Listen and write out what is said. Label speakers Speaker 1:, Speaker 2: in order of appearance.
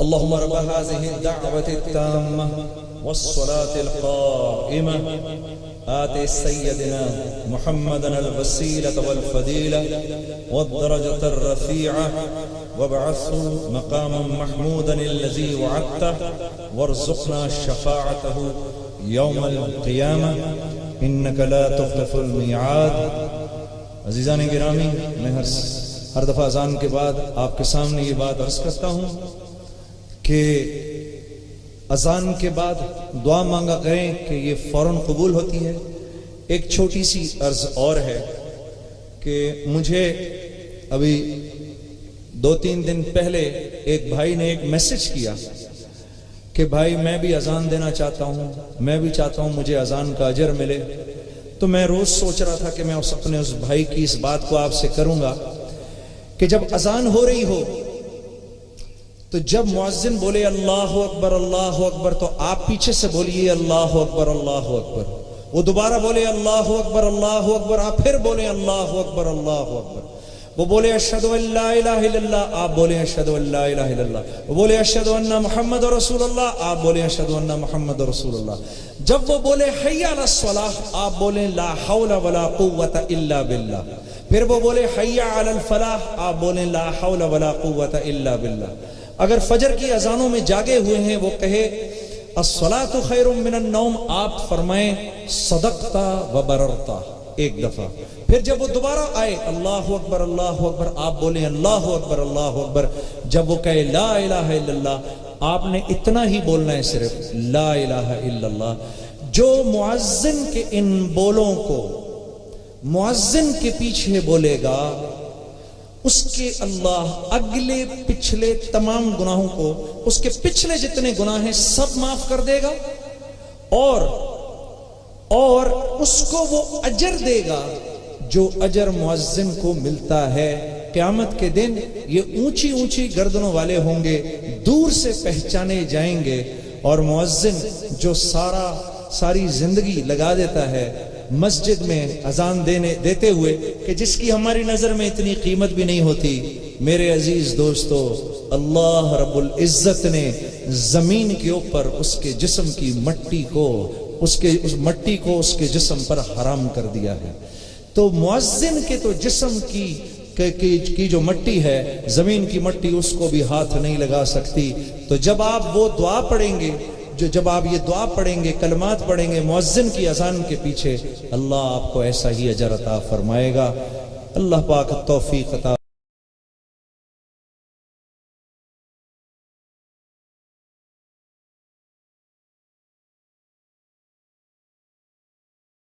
Speaker 1: اللهم رب هذه الدعوة التامة والصلاة القائمة آت سيدنا محمدا الوسيلة والفضيلة والدرجة الرفيعة وابعثه مقاما محمودا الذي وعدته وارزقنا شفاعته يوم القيامة إنك لا تخلف الميعاد. عزیزان گرامی، میں ہر دفعہ اذان کے بعد آپ کے سامنے یہ بات عرض کرتا ہوں کہ اذان کے بعد دعا مانگا کریں کہ یہ فوراً قبول ہوتی ہے. ایک چھوٹی سی عرض اور ہے کہ مجھے ابھی 2-3 دن پہلے ایک بھائی نے ایک میسج کیا کہ بھائی میں بھی اذان دینا چاہتا ہوں، میں بھی چاہتا ہوں مجھے اذان کا اجر ملے. تو میں روز سوچ رہا تھا کہ میں اپنے اس بھائی کی اس بات کو آپ سے کروں گا کہ جب اذان ہو رہی ہو تو جب مؤذن بولے اللہ اکبر تو آپ پیچھے سے بولیے اللہ اکبر. وہ دوبارہ بولے اللہ اکبر، آپ پھر بولے اللہ اکبر. وہ بولے اشہد ان لا الہ الا اللہ، آپ بولے اشہد ان لا الہ الا اللہ. وہ بولے اشہد ان محمد رسول اللہ، آپ بولے اشہد ان محمد رسول اللہ. جب وہ بولے حی علی الصلاۃ، آپ بولیں لا حول ولا قوۃ الا باللہ. پھر وہ بولے حی علی الفلاح، آپ بولیں لا حول ولا قوۃ الا باللہ. اگر فجر کی اذانوں میں جاگے ہوئے ہیں وہ کہے الصلاۃ خیر من النوم، آپ فرمائیں صدقت و بررت ایک دفعہ. پھر جب وہ دوبارہ آئے اللہ اکبر آپ بولیں اللہ اکبر. جب وہ کہے لا الہ الا اللہ، آپ نے اتنا ہی بولنا ہے، صرف لا الہ الا اللہ. جو مؤذن کے ان بولوں کو مؤذن کے پیچھے بولے گا اس کے اللہ اگلے پچھلے تمام گناہوں کو، اس کے پچھلے جتنے گناہ ہیں سب معاف کر دے گا، اور اس کو وہ اجر دے گا جو اجر مؤذن کو ملتا ہے. قیامت کے دن یہ اونچی اونچی گردنوں والے ہوں گے، دور سے پہچانے جائیں گے. اور مؤذن جو ساری زندگی لگا دیتا ہے مسجد میں اذان دیتے ہوئے کہ جس کی ہماری نظر میں اتنی قیمت بھی نہیں ہوتی، میرے عزیز دوستو، اللہ رب العزت نے زمین کے اوپر اس کے جسم کی مٹی کو اس کے جسم پر حرام کر دیا ہے. تو مؤذن کے تو جسم کی جو مٹی ہے، زمین کی مٹی، اس کو بھی ہاتھ نہیں لگا سکتی. تو جب آپ وہ دعا پڑھیں گے، جب آپ یہ دعا پڑھیں گے، کلمات پڑھیں گے مؤذن کی اذان کے پیچھے، اللہ آپ کو ایسا ہی اجر عطا فرمائے گا. اللہ پاک توفیق عطا